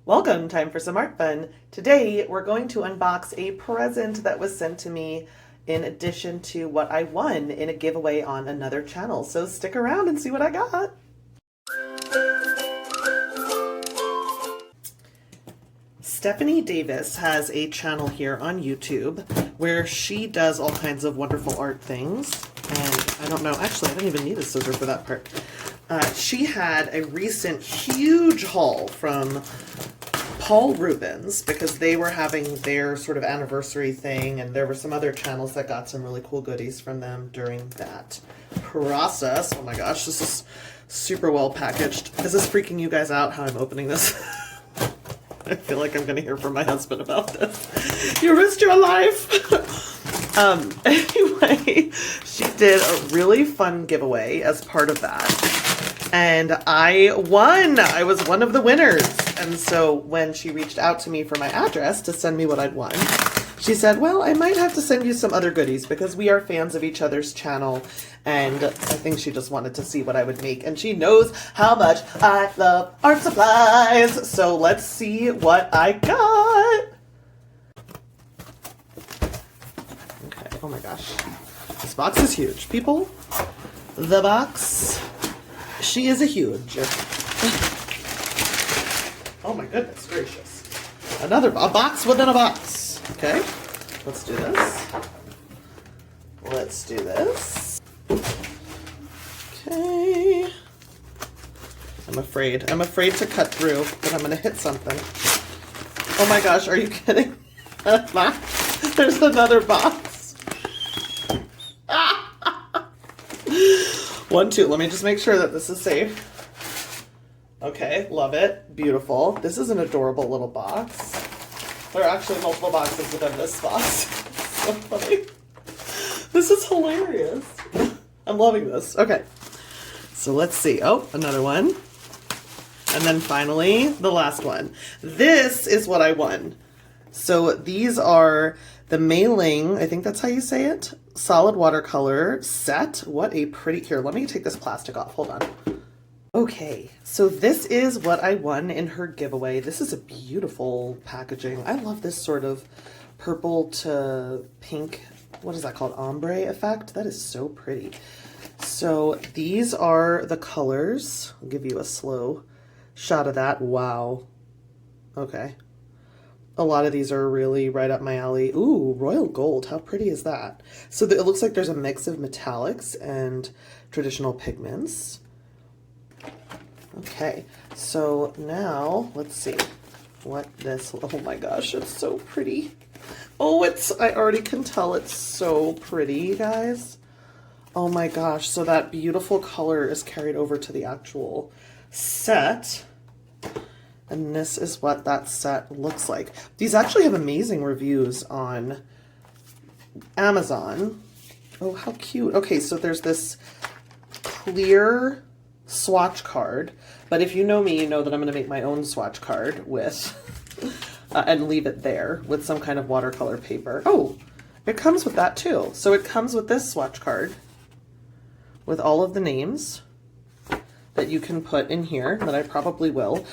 Welcome, time for some art fun. Today we're going to unbox a present that was sent to me in addition to what I won in a giveaway on another channel. So stick around and see what I got. Stephanie Davis has a channel here on YouTube where she does all kinds of wonderful art things. And I don't know, actually I didn't even need a scissor for that part. She had a recent huge haul from Paul Rubens because they were having their sort of anniversary thing, and there were some other channels that got some really cool goodies from them during that process. Oh my gosh, this is super well packaged. Is this freaking you guys out how I'm opening this? I feel like I'm going to hear from my husband about this. You risked your life! Anyway, she did a really fun giveaway as part of that. And I won! I was one of the winners. And so when she reached out to me for my address to send me what I'd won, she said, well, I might have to send you some other goodies because we are fans of each other's channel. And I think she just wanted to see what I would make. And she knows how much I love art supplies. So let's see what I got. Okay, oh my gosh. This box is huge. People, the box, she is a huge. Oh my goodness gracious. A box within a box. Okay, let's do this. Let's do this. Okay. I'm afraid to cut through, but I'm gonna hit something. Oh my gosh, are you kidding? There's another box. 1, 2, let me just make sure that this is safe. Okay, love it. Beautiful. This is an adorable little box. There are actually multiple boxes within this box. So funny. This is hilarious. I'm loving this. Okay, so let's see. Oh, another one. And then finally, the last one. This is what I won. So these are the Meiliang, I think that's how you say it, solid watercolor set. What a pretty, here, let me take this plastic off. Hold on. Okay, so this is what I won in her giveaway. This is a beautiful packaging. I love this sort of purple to pink, what is that called? Ombre effect? That is so pretty. So these are the colors. I'll give you a slow shot of that. Wow. Okay. A lot of these are really right up my alley. Ooh, royal gold. How pretty is that? So it looks like there's a mix of metallics and traditional pigments. Okay, so now let's see what this, oh my gosh, it's so pretty. Oh, I already can tell it's so pretty, you guys. Oh my gosh, so that beautiful color is carried over to the actual set. And this is what that set looks like. These actually have amazing reviews on Amazon. Oh, how cute. Okay, so there's this clear swatch card, but if you know me, you know that I'm going to make my own swatch card with and leave it there with some kind of watercolor paper. Oh, it comes with that too. So it comes with this swatch card with all of the names that you can put in here, that I probably will.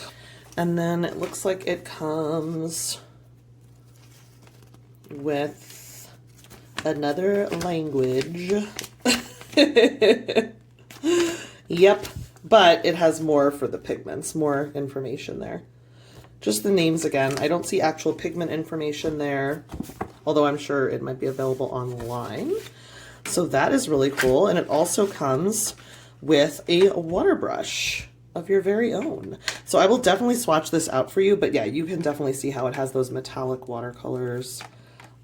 And then it looks like it comes with another language. Yep, but it has more for the pigments, more information there. Just the names again. I don't see actual pigment information there, although I'm sure it might be available online. So that is really cool. And it also comes with a water brush of your very own. So I will definitely swatch this out for you, but yeah, you can definitely see how it has those metallic watercolors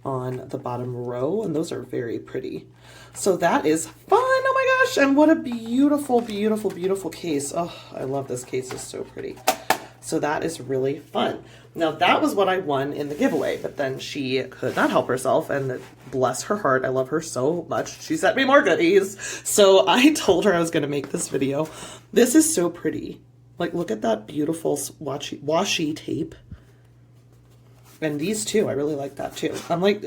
on the bottom row, and those are very pretty. So that is fun. Oh my gosh, and what a beautiful, beautiful, beautiful case. Oh, I love this case. It's so pretty. So that is really fun. Now that was what I won in the giveaway, but then she could not help herself, and bless her heart, I love her so much, she sent me more goodies. So I told her I was going to make this video. This is so pretty. Like, look at that beautiful washi tape. And these two, I really like that too. I'm like,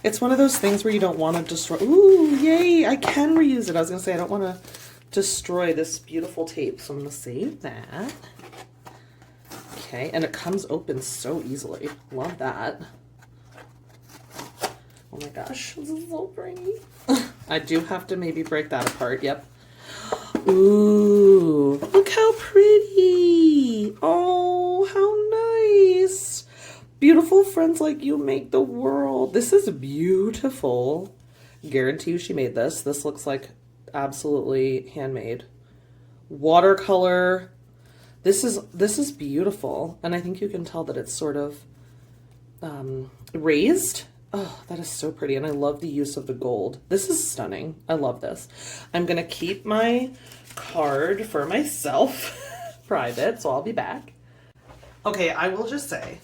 it's one of those things where you don't want to destroy. Ooh, yay, I can reuse it. I was going to say, I don't want to destroy this beautiful tape, so I'm going to save that. Okay, and it comes open so easily. Love that. Oh my gosh, this is so pretty. I do have to maybe break that apart. Yep. Ooh, look how pretty. Oh, how nice. Beautiful friends like you make the world. This is beautiful. Guarantee you she made this. This looks like absolutely handmade. Watercolor. This is beautiful. And I think you can tell that it's sort of raised. Oh, that is so pretty. And I love the use of the gold. This is stunning. I love this. I'm going to keep my card for myself private, so I'll be back. Okay, I will just say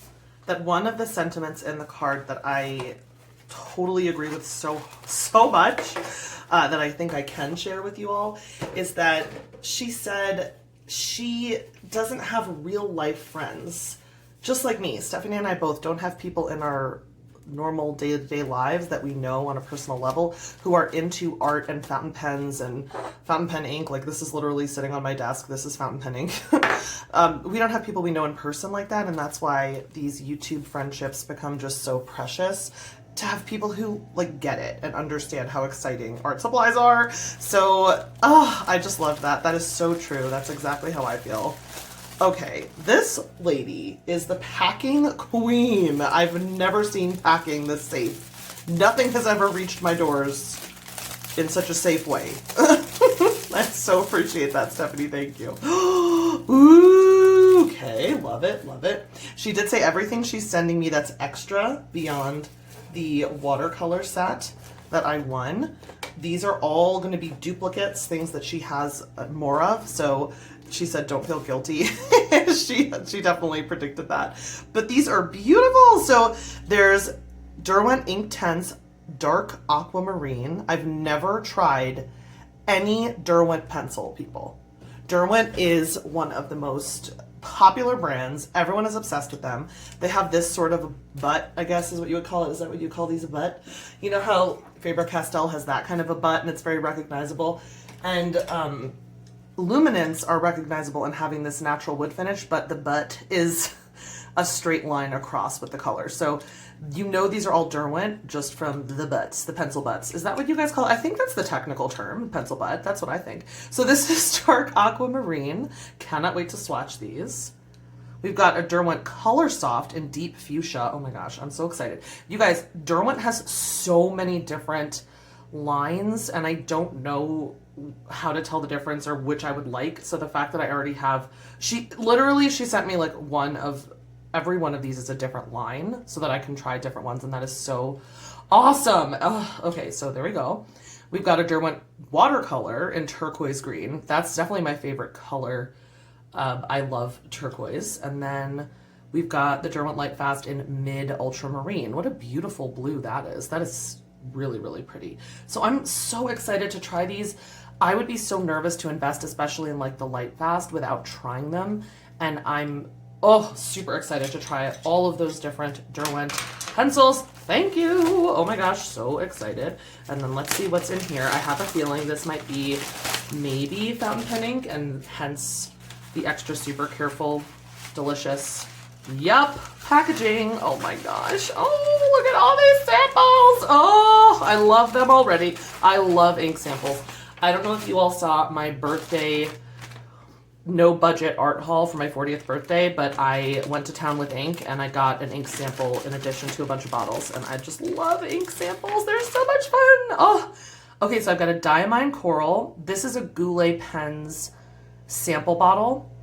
that one of the sentiments in the card that I totally agree with so much, that I think I can share with you all, is that she said she doesn't have real life friends. Just like me, Stephanie and I both don't have people in our normal day-to-day lives that we know on a personal level who are into art and fountain pens and fountain pen ink. Like, this is literally sitting on my desk. This is fountain pen ink. We don't have people we know in person like that, and that's why these YouTube friendships become just so precious, to have people who like get it and understand how exciting art supplies are. So I just love that. That is so true. That's exactly how I feel. Okay, this lady is the packing queen. I've never seen packing this safe. Nothing has ever reached my doors in such a safe way. I so appreciate that, Stephanie. Thank you. Ooh, okay, love it, love it. She did say everything she's sending me that's extra beyond the watercolor set that I won. These are all going to be duplicates, things that she has more of. So she said, don't feel guilty. she definitely predicted that. But these are beautiful. So there's Derwent Ink Tense Dark Aquamarine. I've never tried any Derwent pencil, people. Derwent is one of the most popular brands. Everyone is obsessed with them. They have this sort of butt, I guess is what you would call it. Is that what you call these, a butt? You know how Faber-Castell has that kind of a butt and it's very recognizable. And Luminance are recognizable in having this natural wood finish, but the butt is a straight line across with the color. So you know these are all Derwent just from the butts, the pencil butts. Is that what you guys call it? I think that's the technical term, pencil butt. That's what I think. So this is Dark Aquamarine. Cannot wait to swatch these. We've got a Derwent Color Soft in Deep Fuchsia. Oh my gosh, I'm so excited. You guys, Derwent has so many different lines and I don't know how to tell the difference or which I would like. So the fact that I already have, she sent me like every one of these is a different line so that I can try different ones, and that is so awesome. Okay, so there we go. We've got a Derwent watercolor in turquoise green. That's definitely my favorite color. I love turquoise. And then we've got the Derwent Light Fast in mid ultramarine. What a beautiful blue that is. That is really, really pretty. So I'm so excited to try these. I would be so nervous to invest, especially in like the Light Fast, without trying them. And I'm super excited to try all of those different Derwent pencils. Thank you. Oh my gosh, so excited. And then let's see what's in here. I have a feeling this might be maybe fountain pen ink, and hence the extra super careful, delicious, packaging. Oh my gosh. Oh, look at all these samples. Oh, I love them already. I love ink samples. I don't know if you all saw my birthday no budget art haul for my 40th birthday, but I went to Town with Ink and I got an ink sample in addition to a bunch of bottles, and I just love ink samples. They're so much fun. Oh, okay, so I've got a Diamine Coral. This is a Goulet Pens sample bottle.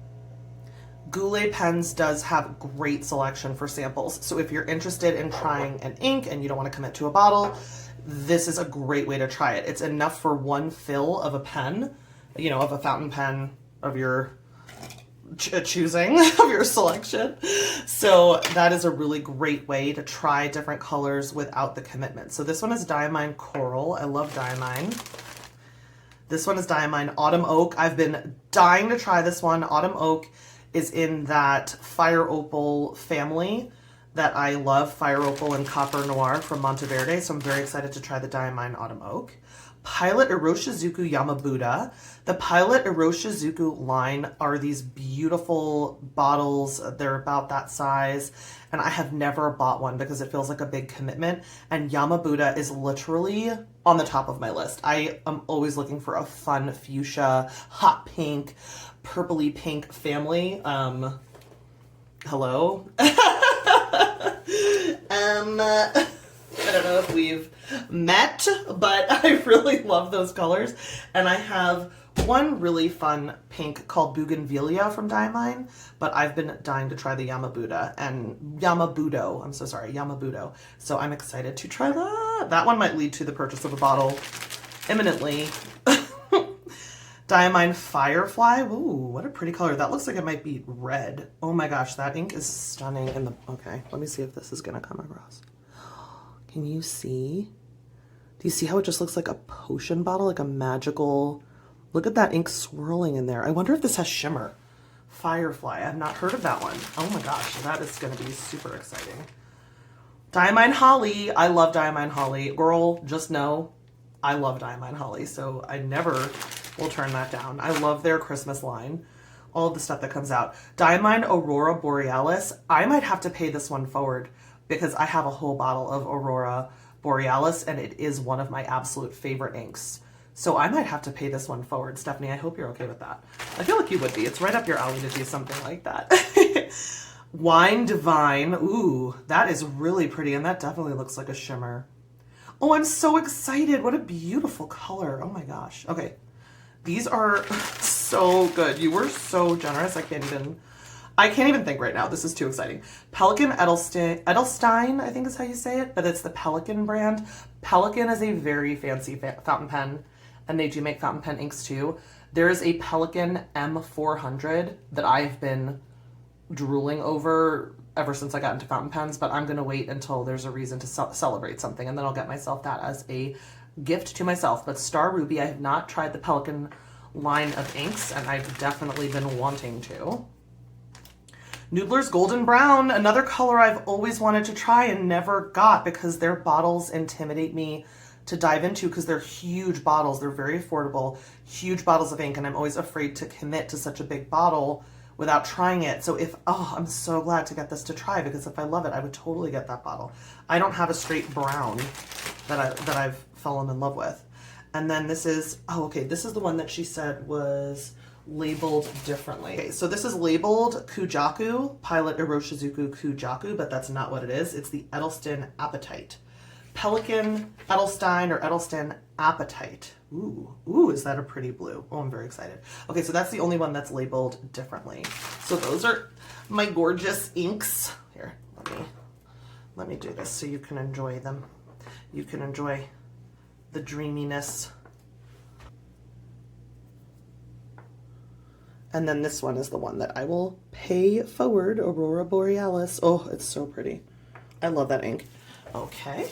Goulet Pens does have great selection for samples, so if you're interested in trying an ink and you don't want to commit to a bottle, this is a great way to try it. It's enough for one fill of a pen, you know, of a fountain pen of your choosing, of your selection. So that is a really great way to try different colors without the commitment. So this one is Diamine Coral. I love Diamine. This one is Diamine Autumn Oak. I've been dying to try this one. Autumn Oak is in that Fire Opal family that I love, Fire Opal and Copper Noir from Monteverde. So I'm very excited to try the Diamine Autumn Oak. Pilot Iroshizuku Yamabuda. The Pilot Iroshizuku line are these beautiful bottles. They're about that size. And I have never bought one because it feels like a big commitment. And Yamabuda is literally on the top of my list. I am always looking for a fun fuchsia, hot pink, purpley pink family. Hello? I don't know if we've met, but I really love those colors. And I have one really fun pink called Bougainvillea from Diamine, but I've been dying to try the Yamabudo. I'm so sorry, Yamabudo. So I'm excited to try that. That one might lead to the purchase of a bottle imminently. Diamine Firefly. Ooh, what a pretty color. That looks like it might be red. Oh my gosh, that ink is stunning. Okay, let me see if this is gonna come across. Can you see? Do you see how it just looks like a potion bottle, like a magical... Look at that ink swirling in there. I wonder if this has shimmer. Firefly. I've not heard of that one. Oh my gosh, that is going to be super exciting. Diamine Holly. I love Diamine Holly. Girl, just know I love Diamine Holly, so I never will turn that down. I love their Christmas line. All of the stuff that comes out. Diamine Aurora Borealis. I might have to pay this one forward because I have a whole bottle of Aurora Borealis and it is one of my absolute favorite inks. So I might have to pay this one forward. Stephanie, I hope you're okay with that. I feel like you would be. It's right up your alley to do something like that. Wine Divine. Ooh, that is really pretty. And that definitely looks like a shimmer. Oh, I'm so excited. What a beautiful color. Oh my gosh. Okay. These are so good. You were so generous. I can't even think right now. This is too exciting. Pelikan Edelstein, I think is how you say it, but it's the Pelikan brand. Pelikan is a very fancy fountain pen, and they do make fountain pen inks too. There is a Pelikan M400 that I've been drooling over ever since I got into fountain pens, but I'm going to wait until there's a reason to celebrate something, and then I'll get myself that as a gift to myself. But Star Ruby, I have not tried the Pelikan line of inks, and I've definitely been wanting to. Noodler's Golden Brown, another color I've always wanted to try and never got because their bottles intimidate me to dive into because they're huge bottles. They're very affordable, huge bottles of ink, and I'm always afraid to commit to such a big bottle without trying it. So I'm so glad to get this to try because if I love it, I would totally get that bottle. I don't have a straight brown that I've fallen in love with. And then this is, this is the one that she said was labeled differently. Okay, so this is labeled Kujaku, Pilot Iroshizuku Kujaku, but that's not what it is. It's the Edelston Appetite. Pelikan Edelstein or Edelston Appetite. Ooh, is that a pretty blue? Oh, I'm very excited. Okay, so that's the only one that's labeled differently. So those are my gorgeous inks. Here, let me do this so you can enjoy them. You can enjoy the dreaminess. And then this one is the one that I will pay forward, Aurora Borealis. Oh, it's so pretty. I love that ink. Okay,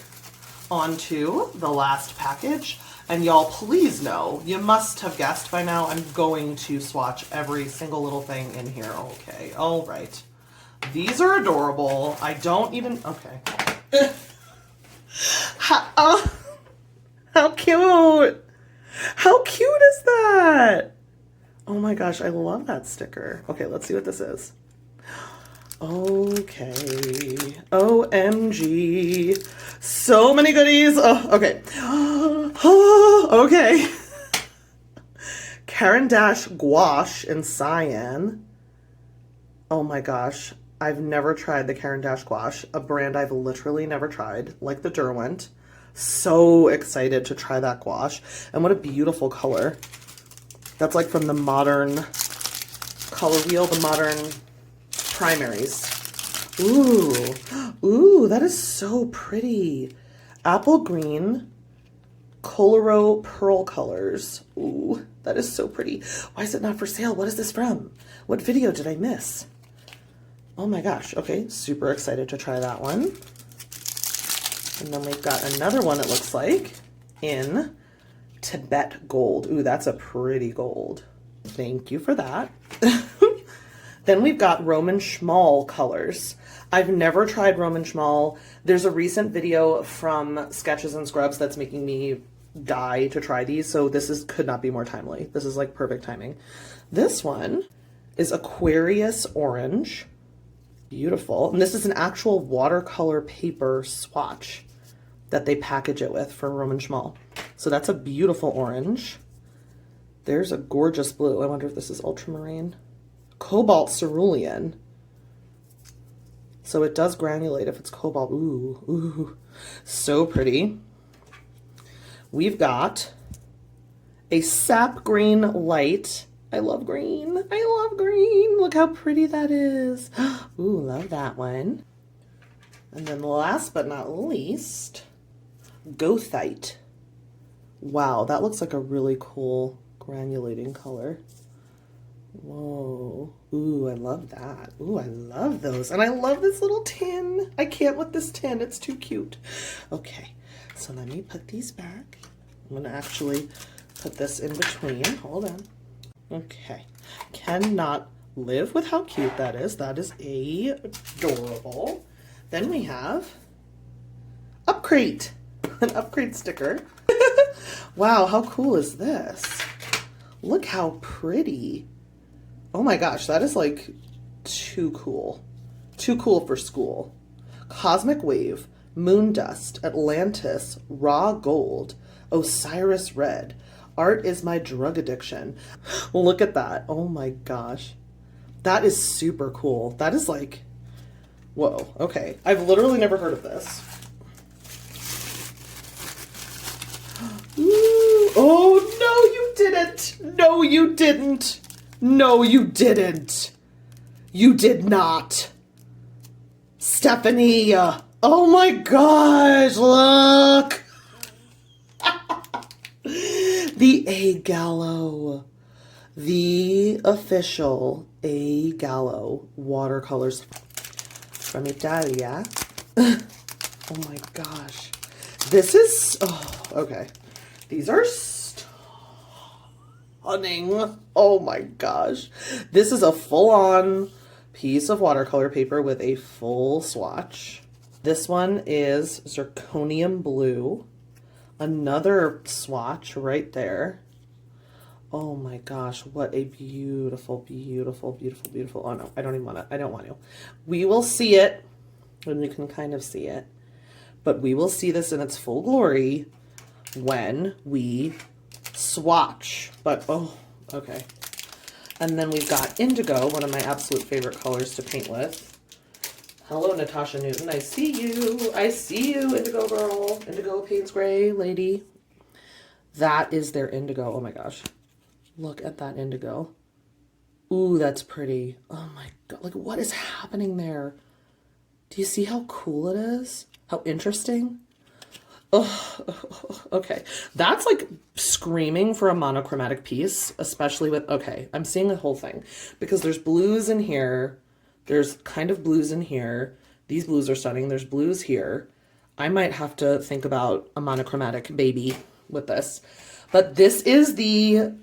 on to the last package. And y'all, please know, you must have guessed by now, I'm going to swatch every single little thing in here. Okay, all right. These are adorable. I don't even, okay. How cute. How cute is that? Oh my gosh, I love that sticker. Okay, let's see what this is. Okay. OMG. So many goodies. Oh, okay. Oh, okay. Caran gouache in cyan. Oh my gosh. I've never tried the Caran gouache, a brand I've literally never tried, like the Derwent. So excited to try that gouache. And what a beautiful color. That's like from the modern color wheel, the modern primaries. Ooh, that is so pretty. Apple green, Coloro pearl colors. Ooh, that is so pretty. Why is it not for sale? What is this from? What video did I miss? Oh my gosh. Okay, super excited to try that one. And then we've got another one, it looks like, in Tibet gold. Ooh, that's a pretty gold. Thank you for that. Then we've got Roman Szmal colors. I've never tried Roman Szmal. There's a recent video from Sketches and Scrubs that's making me die to try these, so could not be more timely. This is like perfect timing. This one is Aquarius Orange. Beautiful. And this is an actual watercolor paper swatch that they package it with for Roman Szmal. So that's a beautiful orange. There's a gorgeous blue. I wonder if this is ultramarine. Cobalt cerulean. So it does granulate if it's cobalt. Ooh, ooh, so pretty. We've got a sap green light. I love green. I love green. Look how pretty that is. Ooh, love that one. And then last but not least, Goethite. Wow, that looks like a really cool granulating color. Whoa. Ooh, I love that. Ooh, I love those. And I love this little tin. I can't with this tin. It's too cute. Okay, so let me put these back. I'm going to actually put this in between. Hold on. Okay. Cannot live with how cute that is. That is adorable. Then we have Upcrate. An Upcrate sticker. Wow, how cool is this? Look how pretty. Oh my gosh, that is like too cool. Too cool for school. Cosmic Wave, Moon Dust, Atlantis, Raw Gold, Osiris Red. Art is my drug addiction. Look at that. Oh my gosh. That is super cool. That is like, whoa, okay. I've literally never heard of this. Ooh, oh, no, you didn't. No, you didn't. No, you didn't. You did not. Stephanie. Oh my gosh, look. The A Gallo. The official A Gallo watercolors from Italia. Oh my gosh. This is, oh, okay. These are stunning. Oh my gosh. This is a full-on piece of watercolor paper with a full swatch. This one is zirconium blue. Another swatch right there. Oh my gosh, what a beautiful, beautiful, beautiful, beautiful. Oh no, I don't even want to. I don't want to. We will see it when you can kind of see it. But we will see this in its full glory when we swatch. But, oh, okay. And then we've got Indigo, one of my absolute favorite colors to paint with. Hello, Natasha Newton. I see you. I see you, Indigo girl. Indigo Payne's Gray lady. That is their Indigo. Oh my gosh. Look at that Indigo. Ooh, that's pretty. Oh my God. Like, what is happening there? Do you see how cool it is? How interesting? Oh, okay. That's like screaming for a monochromatic piece, especially with, okay, I'm seeing the whole thing because there's blues in here. There's kind of blues in here. These blues are stunning. There's blues here. I might have to think about a monochromatic baby with this. But this is the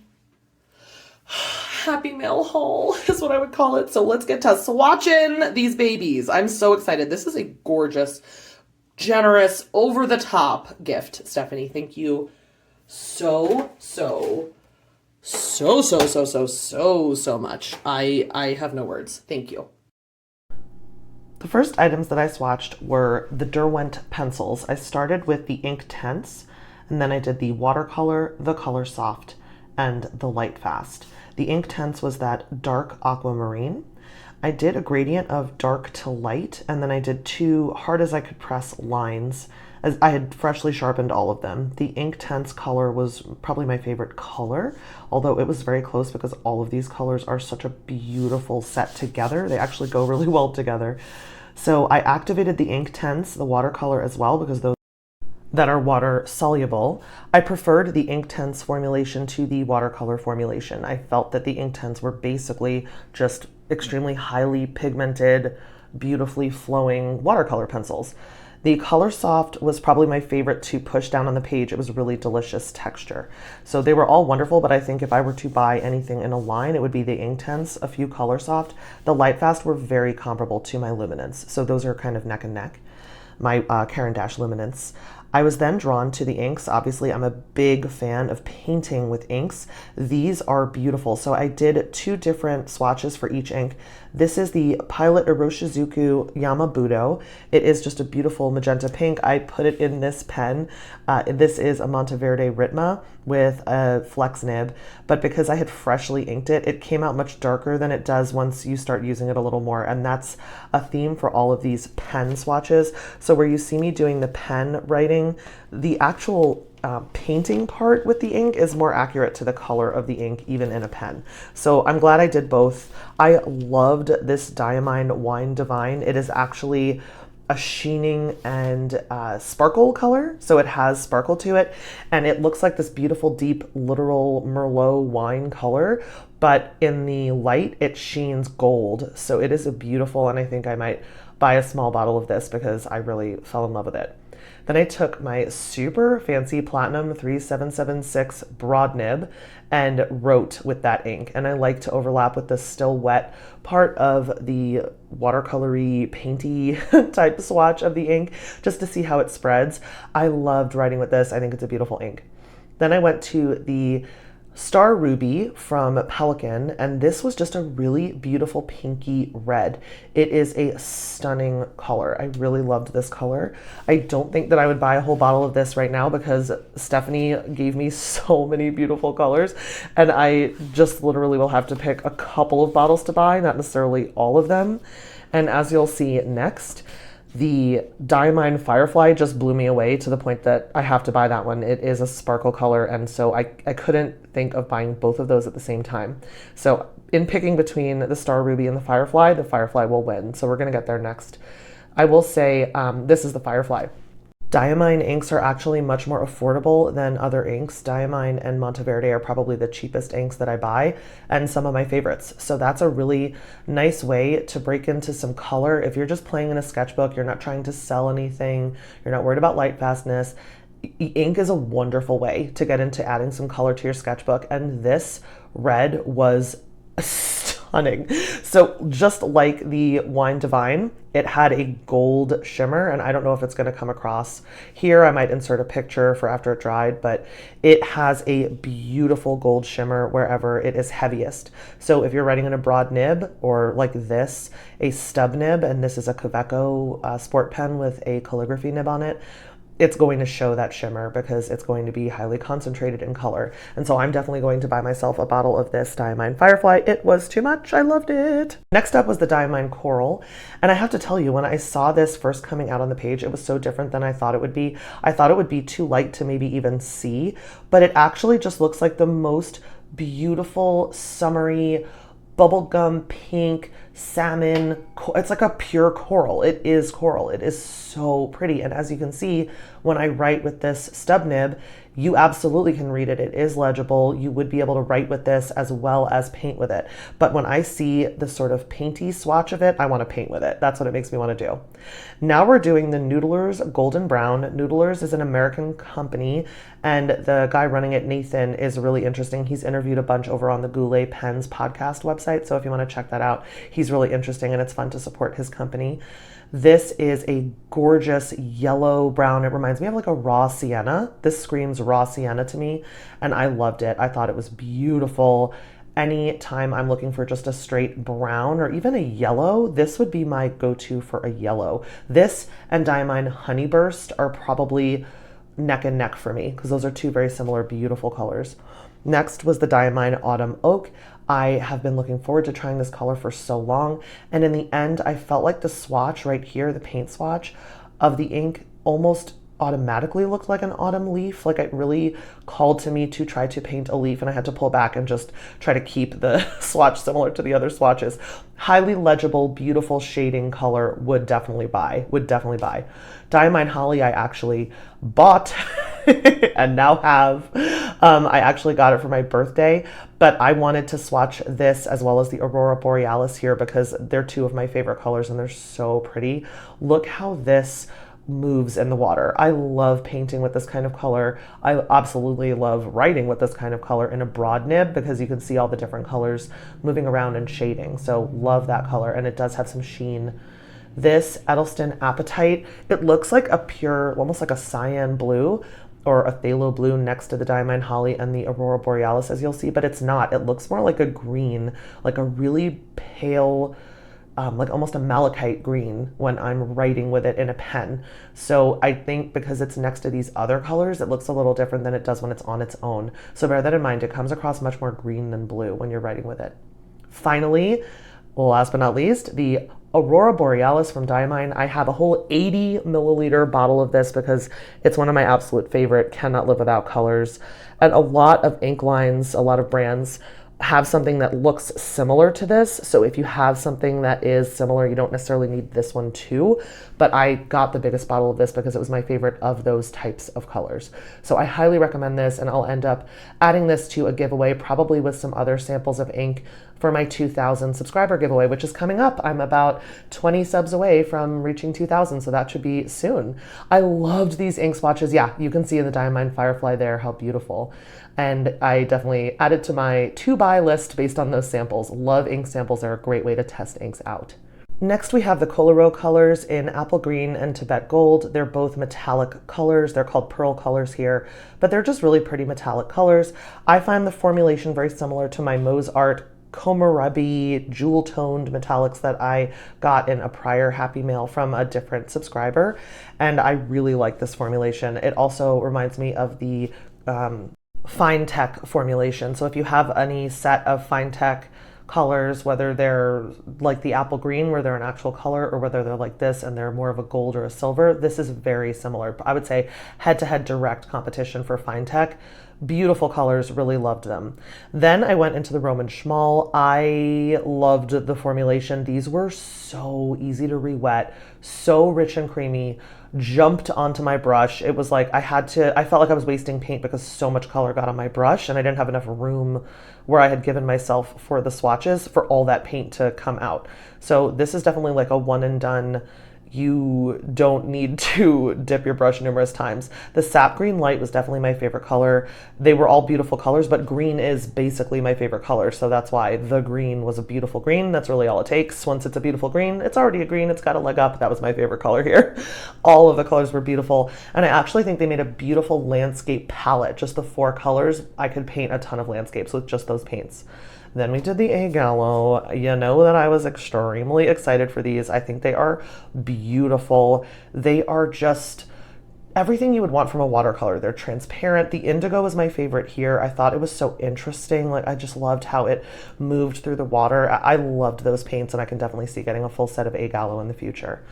Happy Mail haul is what I would call it. So let's get to swatching these babies. I'm so excited. This is a gorgeous, generous, over-the-top gift, Stephanie. Thank you so much. I have no words. Thank you. The first items that I swatched were the Derwent pencils. I started with the Ink Tense, and then I did the Watercolor, the Color Soft, and the Light Fast. The Ink Tense was that dark aquamarine. I did a gradient of dark to light, and then I did 2 hard as I could press lines, as I had freshly sharpened all of them. The Ink Tense color was probably my favorite color, although it was very close because all of these colors are such a beautiful set together. They actually go really well together. So I activated the Ink Tense, the watercolor as well, because those that are water soluble. I preferred the Ink Tense formulation to the watercolor formulation. I felt that the Ink Tense were basically just extremely highly pigmented, beautifully flowing watercolor pencils. The Color Soft was probably my favorite to push down on the page. It was a really delicious texture. So they were all wonderful, but I think if I were to buy anything in a line, it would be the Ink Tense, a few Color Soft. The Light Fast were very comparable to my Luminance. So those are kind of neck and neck, my Caran Luminance. I was then drawn to the inks. Obviously, I'm a big fan of painting with inks. These are beautiful. So I did 2 different swatches for each ink. This is the Pilot Iroshizuku Yamabudo. It is just a beautiful magenta pink. I put it in this pen. This is a Monteverde Ritma with a flex nib, but because I had freshly inked it, it came out much darker than it does once you start using it a little more, and that's a theme for all of these pen swatches. So where you see me doing the pen writing, the actual painting part with the ink is more accurate to the color of the ink, even in a pen. So I'm glad I did both. I loved this Diamine Wine Divine. It is actually a sheening and sparkle color, so it has sparkle to it, and it looks like this beautiful deep literal Merlot wine color, but in the light it sheens gold. So it is a beautiful, and I think I might buy a small bottle of this because I really fell in love with it. Then I took my super fancy Platinum 3776 broad nib and wrote with that ink. And I like to overlap with the still wet part of the watercolory painty type swatch of the ink just to see how it spreads. I loved writing with this. I think it's a beautiful ink. Then I went to the Star Ruby from Pelican, and this was just a really beautiful pinky red. It is a stunning color. I really loved this color. I don't think that I would buy a whole bottle of this right now because Stephanie gave me so many beautiful colors, and I just literally will have to pick a couple of bottles to buy, not necessarily all of them. And as you'll see next, the Diamine Firefly just blew me away to the point that I have to buy that one. It is a sparkle color, and so I couldn't think of buying both of those at the same time. So in picking between the Star Ruby and the Firefly will win. So we're gonna get there next. I will say this is the Firefly. Diamine inks are actually much more affordable than other inks. Diamine and Monteverde are probably the cheapest inks that I buy and some of my favorites. So that's a really nice way to break into some color. If you're just playing in a sketchbook, you're not trying to sell anything, you're not worried about light fastness, ink is a wonderful way to get into adding some color to your sketchbook. And this red was stunning. So just like the Wine Divine, it had a gold shimmer, and I don't know if it's going to come across here. I might insert a picture for after it dried, but it has a beautiful gold shimmer wherever it is heaviest. So if you're writing in a broad nib, or like this, a stub nib, and this is a Kaweco sport pen with a calligraphy nib on it, it's going to show that shimmer because it's going to be highly concentrated in color. And so I'm definitely going to buy myself a bottle of this Diamine Firefly. It was too much. I loved it. Next up was the Diamine Coral. And I have to tell you, when I saw this first coming out on the page, it was so different than I thought it would be. I thought it would be too light to maybe even see, but it actually just looks like the most beautiful, summery, bubblegum pink, salmon. It's like a pure coral. It is coral. It is so pretty. And as you can see, when I write with this stub nib, you absolutely can read it. It is legible. You would be able to write with this as well as paint with it. But when I see the sort of painty swatch of it, I want to paint with it. That's what it makes me want to do. Now we're doing the Noodlers Golden Brown. Noodlers is an American company, and the guy running it, Nathan, is really interesting. He's interviewed a bunch over on the Goulet Pens podcast website, so if you want to check that out, he's really interesting and it's fun to support his company. This is a gorgeous yellow brown. It reminds me of like a raw sienna. This screams raw sienna to me, and I loved it. I thought it was beautiful. Anytime I'm looking for just a straight brown or even a yellow, this would be my go-to for a yellow. This and Diamine Honeyburst are probably neck and neck for me because those are two very similar, beautiful colors. Next was the Diamine Autumn Oak. I have been looking forward to trying this color for so long, and in the end, I felt like the swatch right here, the paint swatch of the ink, almost automatically looked like an autumn leaf. Like it really called to me to try to paint a leaf, and I had to pull back and just try to keep the swatch similar to the other swatches. Highly legible, beautiful shading color. Would definitely buy. Diamine Holly I actually bought and now have. I actually got it for my birthday, but I wanted to swatch this as well as the Aurora Borealis here because they're two of my favorite colors and they're so pretty. Look how this moves in the water. I love painting with this kind of color. I absolutely love writing with this kind of color in a broad nib because you can see all the different colors moving around and shading. So love that color, and it does have some sheen This Edelston Apatite, it looks like a pure, almost like a cyan blue or a phthalo blue next to the Diamine Holly and the Aurora Borealis, as you'll see, but it's not. It looks more like a green, like a really pale, like almost a malachite green when I'm writing with it in a pen. So I think because it's next to these other colors, it looks a little different than it does when it's on its own. So bear that in mind. It comes across much more green than blue when you're writing with it. Finally, last but not least, the Aurora Borealis from Diamine. I have a whole 80 milliliter bottle of this because it's one of my absolute favorite, cannot live without colors. And a lot of ink lines, a lot of brands have something that looks similar to this. So if you have something that is similar, you don't necessarily need this one too. But I got the biggest bottle of this because it was my favorite of those types of colors. So I highly recommend this, and I'll end up adding this to a giveaway, probably with some other samples of ink for my 2,000 subscriber giveaway, which is coming up. I'm about 20 subs away from reaching 2,000, so that should be soon. I loved these ink swatches. Yeah, you can see in the Diamine Firefly there how beautiful. And I definitely added to my to-buy list based on those samples. Love ink samples. They're a great way to test inks out. Next, we have the Coloro colors in Apple Green and Tibet Gold. They're both metallic colors. They're called pearl colors here, but they're just really pretty metallic colors. I find the formulation very similar to my Mozart Komorebi jewel-toned metallics that I got in a prior Happy Mail from a different subscriber, and I really like this formulation. It also reminds me of the Fine Tech formulation. So if you have any set of Fine Tech colors, whether they're like the apple green where they're an actual color, or whether they're like this and they're more of a gold or a silver, this is very similar. I would say head-to-head direct competition for Fine Tech. Beautiful colors, really loved them. Then I went into the Roman Szmal. I loved the formulation. These were so easy to re-wet, so rich and creamy, jumped onto my brush. It was like I felt like I was wasting paint because so much color got on my brush and I didn't have enough room where I had given myself for the swatches for all that paint to come out. So this is definitely like a one and done. You don't need to dip your brush numerous times. The sap green light was definitely my favorite color. They were all beautiful colors, but green is basically my favorite color. So that's why the green was a beautiful green. That's really all it takes. Once it's a beautiful green, it's already a green. It's got a leg up. That was my favorite color here. All of the colors were beautiful. And I actually think they made a beautiful landscape palette. Just the 4 colors, I could paint a ton of landscapes with just those paints. Then we did the A Gallo. You know that I was extremely excited for these. I think they are beautiful. They are just everything you would want from a watercolor. They're transparent. The indigo was my favorite here. I thought it was so interesting. Like, I just loved how it moved through the water. I loved those paints, and I can definitely see getting a full set of A Gallo in the future.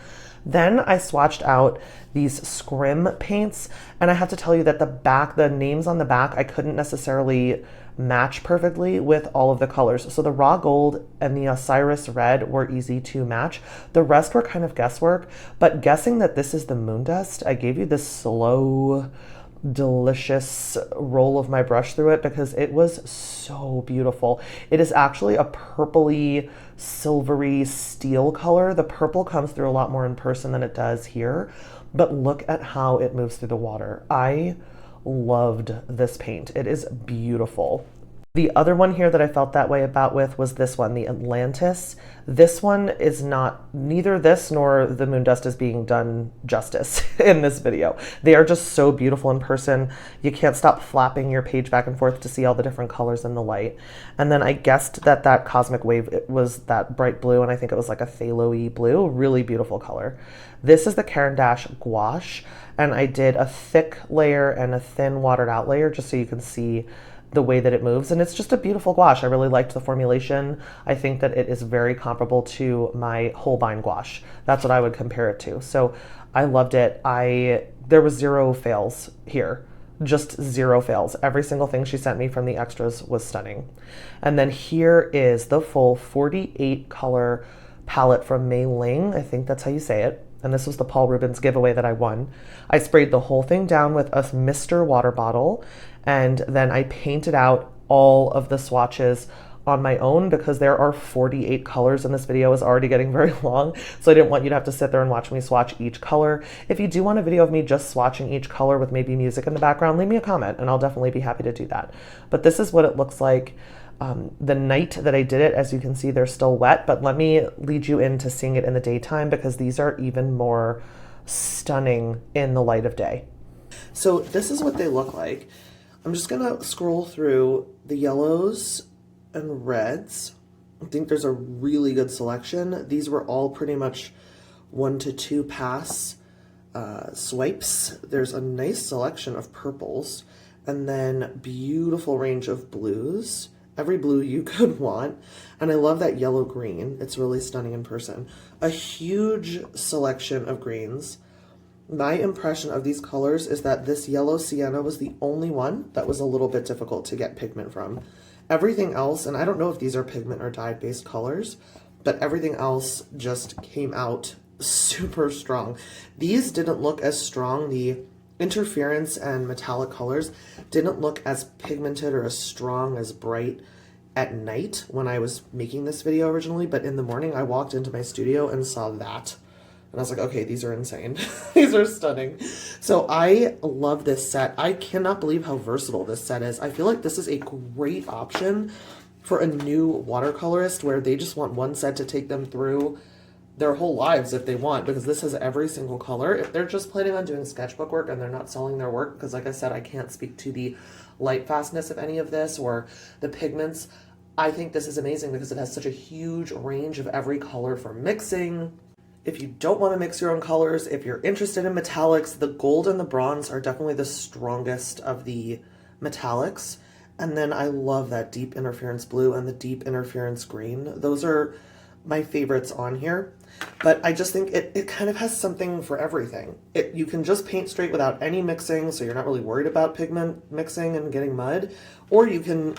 Then I swatched out these scrim paints, and I have to tell you that the names on the back, I couldn't necessarily match perfectly with all of the colors. So the raw gold and the Osiris red were easy to match. The rest were kind of guesswork, but guessing that this is the moon dust, I gave you this slow, delicious roll of my brush through it because it was so beautiful. It is actually a purpley, silvery steel color. The purple comes through a lot more in person than it does here, but look at how it moves through the water. I loved this paint. It is beautiful. The other one here that I felt that way about was this one, the Atlantis. This one is not, neither this nor the moon dust is being done justice in this video. They are just so beautiful in person. You can't stop flapping your page back and forth to see all the different colors in the light. And then I guessed that cosmic wave was that bright blue, and I think it was like a phthalo-y blue. Really beautiful color. This is the Caran gouache, and I did a thick layer and a thin watered out layer just so you can see the way that it moves, and it's just a beautiful gouache. I really liked the formulation. I think that it is very comparable to my Holbein gouache. That's what I would compare it to. So I loved it. There was 0 fails here. Just 0 fails. Every single thing she sent me from the extras was stunning. And then here is the full 48 color palette from Meiliang. I think that's how you say it. And this was the Paul Rubens giveaway that I won. I sprayed the whole thing down with a Mr. water bottle, and then I painted out all of the swatches on my own because there are 48 colors, and this video is already getting very long, so I didn't want you to have to sit there and watch me swatch each color. If you do want a video of me just swatching each color with maybe music in the background, leave me a comment and I'll definitely be happy to do that. But this is what it looks like. the night that I did it, as you can see, they're still wet, but let me lead you into seeing it in the daytime because these are even more stunning in the light of day. So this is what they look like. I'm just gonna scroll through the yellows and reds. I think there's a really good selection. These were all pretty much 1 to 2 pass swipes. There's a nice selection of purples and then beautiful range of blues. Every blue you could want. And I love that yellow green. It's really stunning in person. A huge selection of greens. My impression of these colors is that this yellow sienna was the only one that was a little bit difficult to get pigment from. Everything else, and I don't know if these are pigment or dye-based colors, but everything else just came out super strong. These didn't look as strong. The interference and metallic colors didn't look as pigmented or as strong, as bright at night when I was making this video originally, but in the morning I walked into my studio and saw that. And I was like, okay, these are insane. These are stunning. So I love this set. I cannot believe how versatile this set is. I feel like this is a great option for a new watercolorist where they just want one set to take them through their whole lives if they want, because this has every single color. If they're just planning on doing sketchbook work and they're not selling their work, because like I said, I can't speak to the light fastness of any of this or the pigments, I think this is amazing because it has such a huge range of every color for mixing. If you don't want to mix your own colors, if you're interested in metallics, the gold and the bronze are definitely the strongest of the metallics. And then I love that deep interference blue and the deep interference green. Those are my favorites on here. But I just think it kind of has something for everything. You can just paint straight without any mixing, so you're not really worried about pigment mixing and getting mud. Or you can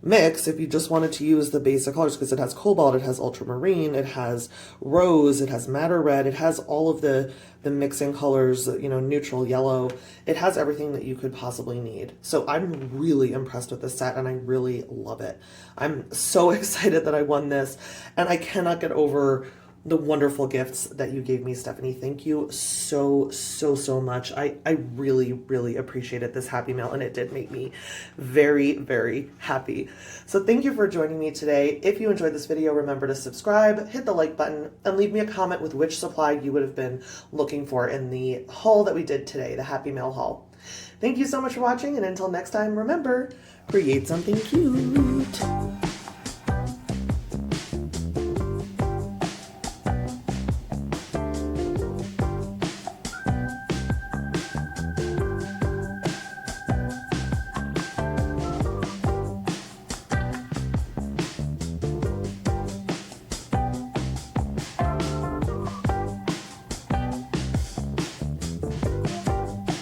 mix if you just wanted to use the basic colors, because it has cobalt, it has ultramarine, it has rose, it has madder red, it has all of the mixing colors, you know, neutral yellow. It has everything that you could possibly need. So I'm really impressed with this set and I really love it. I'm so excited that I won this and I cannot get over the wonderful gifts that you gave me, Stephanie. Thank you so much. I really, really appreciated this happy mail and it did make me very, very happy. So thank you for joining me today. If you enjoyed this video, remember to subscribe, hit the like button, and leave me a comment with which supply you would have been looking for in the haul that we did today, the happy mail haul. Thank you so much for watching, and until next time, remember, create something cute.